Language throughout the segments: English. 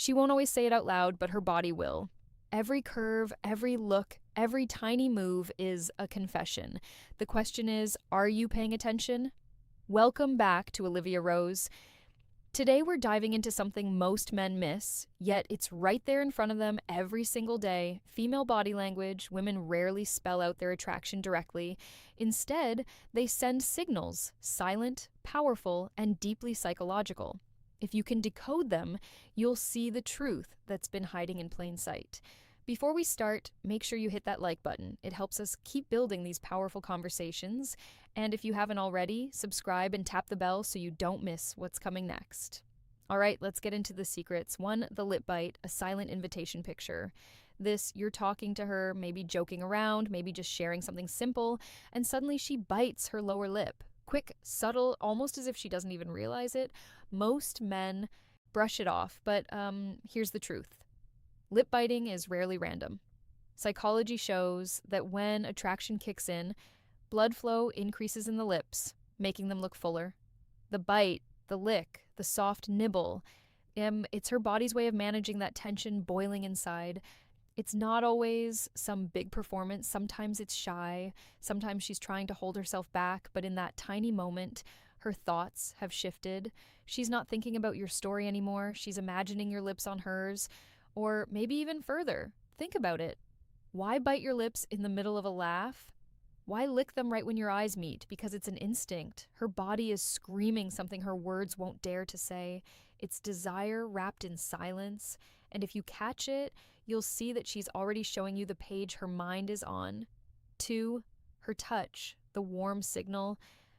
She won't always say it out loud, but her body will. Every curve, every look, every tiny move is a confession. The question is, are you paying attention? Welcome back to Olivia Rose. Today we're diving into something most men miss, yet it's right there in front of them every single day. Female body language. Women rarely spell out their attraction directly. Instead, they send signals, silent, powerful, and deeply psychological. If you can decode them, you'll see the truth that's been hiding in plain sight. Before we start, make sure you hit that like button. It helps us keep building these powerful conversations. And if you haven't already, subscribe and tap the bell so you don't miss what's coming next. All right, let's get into the secrets. 1, the lip bite, a silent invitation picture. This, you're talking to her, maybe joking around, maybe just sharing something simple, and suddenly she bites her lower lip. Quick, subtle, almost as if she doesn't even realize it. Most men brush it off, but here's the truth. Lip biting is rarely random. Psychology shows that when attraction kicks in, blood flow increases in the lips, making them look fuller. The bite, the lick, the soft nibble, it's her body's way of managing that tension boiling inside. It's not always some big performance. Sometimes it's shy. Sometimes she's trying to hold herself back, but in that tiny moment, her thoughts have shifted. She's not thinking about your story anymore. She's imagining your lips on hers. Or maybe even further, think about it. Why bite your lips in the middle of a laugh? Why lick them right when your eyes meet? Because it's an instinct. Her body is screaming something her words won't dare to say. It's desire wrapped in silence. And if you catch it, you'll see that she's already showing you the page her mind is on. 2, her touch, the warm signal.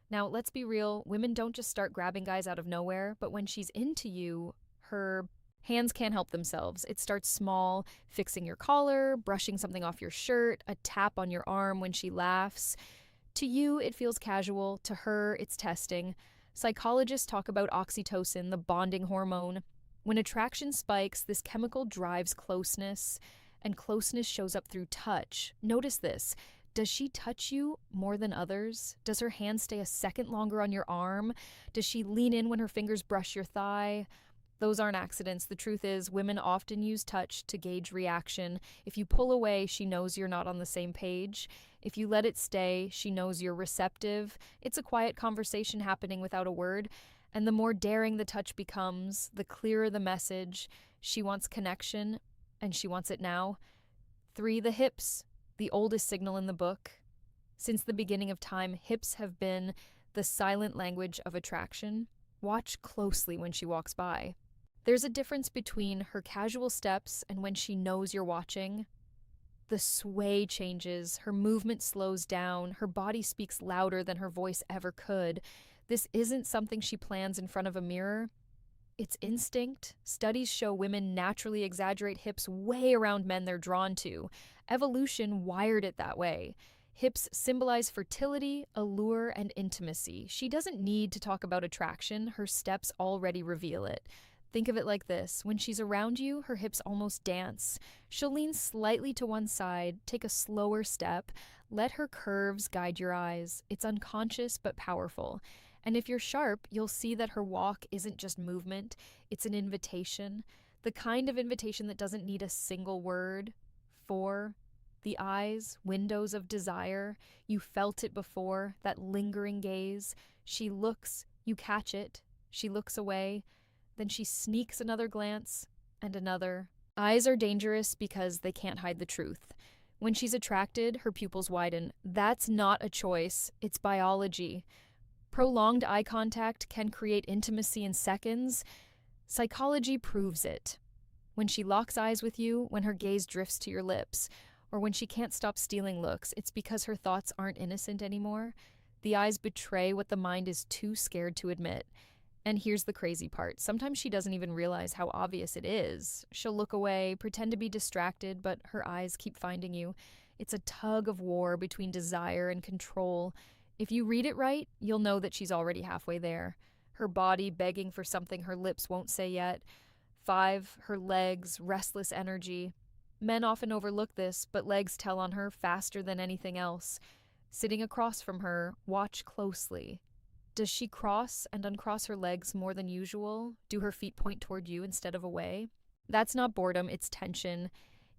Now, let's be real, women don't just start grabbing guys out of nowhere, but when she's into you, her hands can't help themselves. It starts small, fixing your collar, brushing something off your shirt, a tap on your arm when she laughs. To you, it feels casual. To her, it's testing. Psychologists talk about oxytocin, the bonding hormone. When attraction spikes, this chemical drives closeness, and closeness shows up through touch. Notice this. Does she touch you more than others? Does her hand stay a second longer on your arm? Does she lean in when her fingers brush your thigh? Those aren't accidents. The truth is, women often use touch to gauge reaction. If you pull away, she knows you're not on the same page. If you let it stay, she knows you're receptive. It's a quiet conversation happening without a word. And the more daring the touch becomes, the clearer the message. She wants connection, and she wants it now. 3, the hips, the oldest signal in the book. Since the beginning of time, hips have been the silent language of attraction. Watch closely when she walks by. There's a difference between her casual steps and when she knows you're watching. The sway changes, her movement slows down, her body speaks louder than her voice ever could. This isn't something she plans in front of a mirror. It's instinct. Studies show women naturally exaggerate hips way around men they're drawn to. Evolution wired it that way. Hips symbolize fertility, allure, and intimacy. She doesn't need to talk about attraction. Her steps already reveal it. Think of it like this. When she's around you, her hips almost dance. She'll lean slightly to one side, take a slower step. Let her curves guide your eyes. It's unconscious but powerful. And if you're sharp, you'll see that her walk isn't just movement. It's an invitation. The kind of invitation that doesn't need a single word. 4, the eyes, windows of desire. You felt it before, that lingering gaze. She looks, you catch it. She looks away. Then she sneaks another glance, and another. Eyes are dangerous because they can't hide the truth. When she's attracted, her pupils widen. That's not a choice, it's biology. Prolonged eye contact can create intimacy in seconds. Psychology proves it. When she locks eyes with you, when her gaze drifts to your lips, or when she can't stop stealing looks, it's because her thoughts aren't innocent anymore. The eyes betray what the mind is too scared to admit. And here's the crazy part. Sometimes she doesn't even realize how obvious it is. She'll look away, pretend to be distracted, but her eyes keep finding you. It's a tug of war between desire and control. If you read it right, you'll know that she's already halfway there. Her body begging for something her lips won't say yet. 5, her legs, restless energy. Men often overlook this, but legs tell on her faster than anything else. Sitting across from her, watch closely. Does she cross and uncross her legs more than usual? Do her feet point toward you instead of away? That's not boredom, it's tension.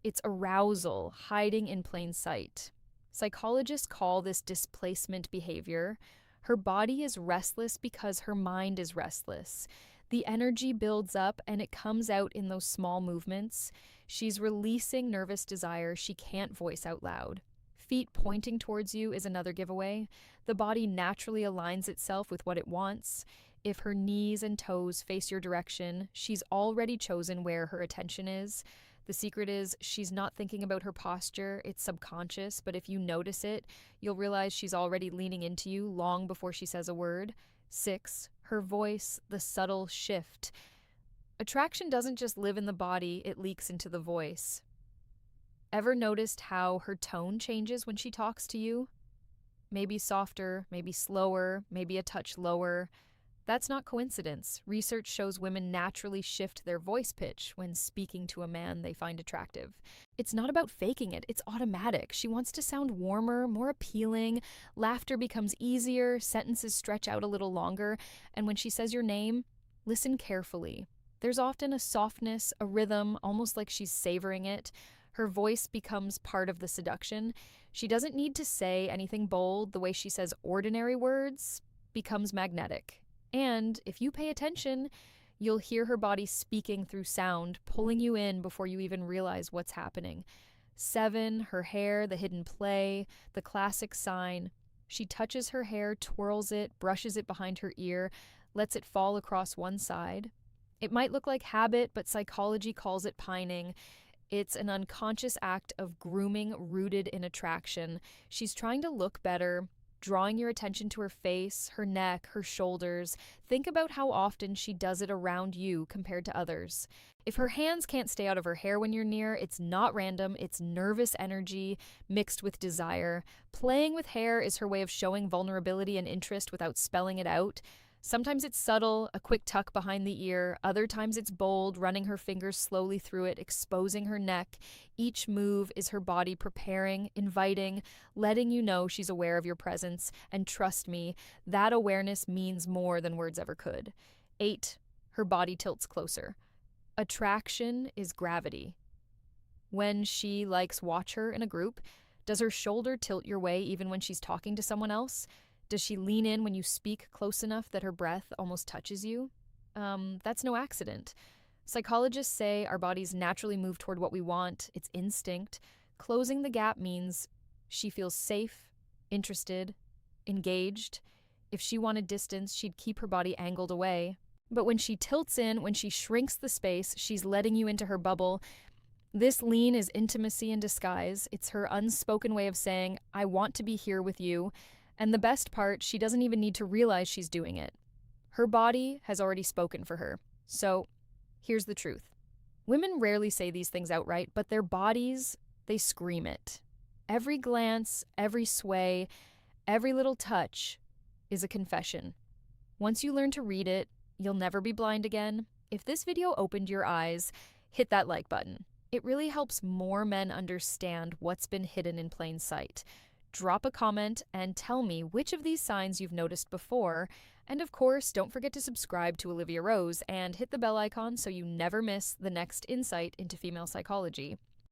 It's arousal hiding in plain sight. Psychologists call this displacement behavior. Her body is restless because her mind is restless. The energy builds up and it comes out in those small movements. She's releasing nervous desire she can't voice out loud. Feet pointing towards you is another giveaway. The body naturally aligns itself with what it wants. If her knees and toes face your direction, she's already chosen where her attention is. The secret is she's not thinking about her posture, it's subconscious, but if you notice it, you'll realize she's already leaning into you long before she says a word. 6, her voice, the subtle shift. Attraction doesn't just live in the body, it leaks into the voice. Ever noticed how her tone changes when she talks to you? Maybe softer, maybe slower, maybe a touch lower. That's not coincidence. Research shows women naturally shift their voice pitch when speaking to a man they find attractive. It's not about faking it, it's automatic. She wants to sound warmer, more appealing. Laughter becomes easier, sentences stretch out a little longer, and when she says your name, listen carefully. There's often a softness, a rhythm, almost like she's savoring it. Her voice becomes part of the seduction. She doesn't need to say anything bold. The way she says ordinary words becomes magnetic. And if you pay attention, you'll hear her body speaking through sound, pulling you in before you even realize what's happening. 7, her hair, the hidden play, the classic sign. She touches her hair, twirls it, brushes it behind her ear, lets it fall across one side. It might look like habit, but psychology calls it pining. It's an unconscious act of grooming rooted in attraction. She's trying to look better, drawing your attention to her face, her neck, her shoulders. Think about how often she does it around you compared to others. If her hands can't stay out of her hair when you're near, it's not random, it's nervous energy mixed with desire. Playing with hair is her way of showing vulnerability and interest without spelling it out. Sometimes it's subtle, a quick tuck behind the ear. Other times it's bold, running her fingers slowly through it, exposing her neck. Each move is her body preparing, inviting, letting you know she's aware of your presence. And trust me, that awareness means more than words ever could. 8, her body tilts closer. Attraction is gravity. When she likes watch her in a group, does her shoulder tilt your way even when she's talking to someone else? Does she lean in when you speak close enough that her breath almost touches you? That's no accident. Psychologists say our bodies naturally move toward what we want. It's instinct. Closing the gap means she feels safe, interested, engaged. If she wanted distance, she'd keep her body angled away. But when she tilts in, when she shrinks the space, she's letting you into her bubble. This lean is intimacy in disguise. It's her unspoken way of saying, I want to be here with you. And the best part, she doesn't even need to realize she's doing it. Her body has already spoken for her. So, here's the truth. Women rarely say these things outright, but their bodies, they scream it. Every glance, every sway, every little touch is a confession. Once you learn to read it, you'll never be blind again. If this video opened your eyes, hit that like button. It really helps more men understand what's been hidden in plain sight. Drop a comment and tell me which of these signs you've noticed before. And of course, don't forget to subscribe to Olivia Rose and hit the bell icon so you never miss the next insight into female psychology.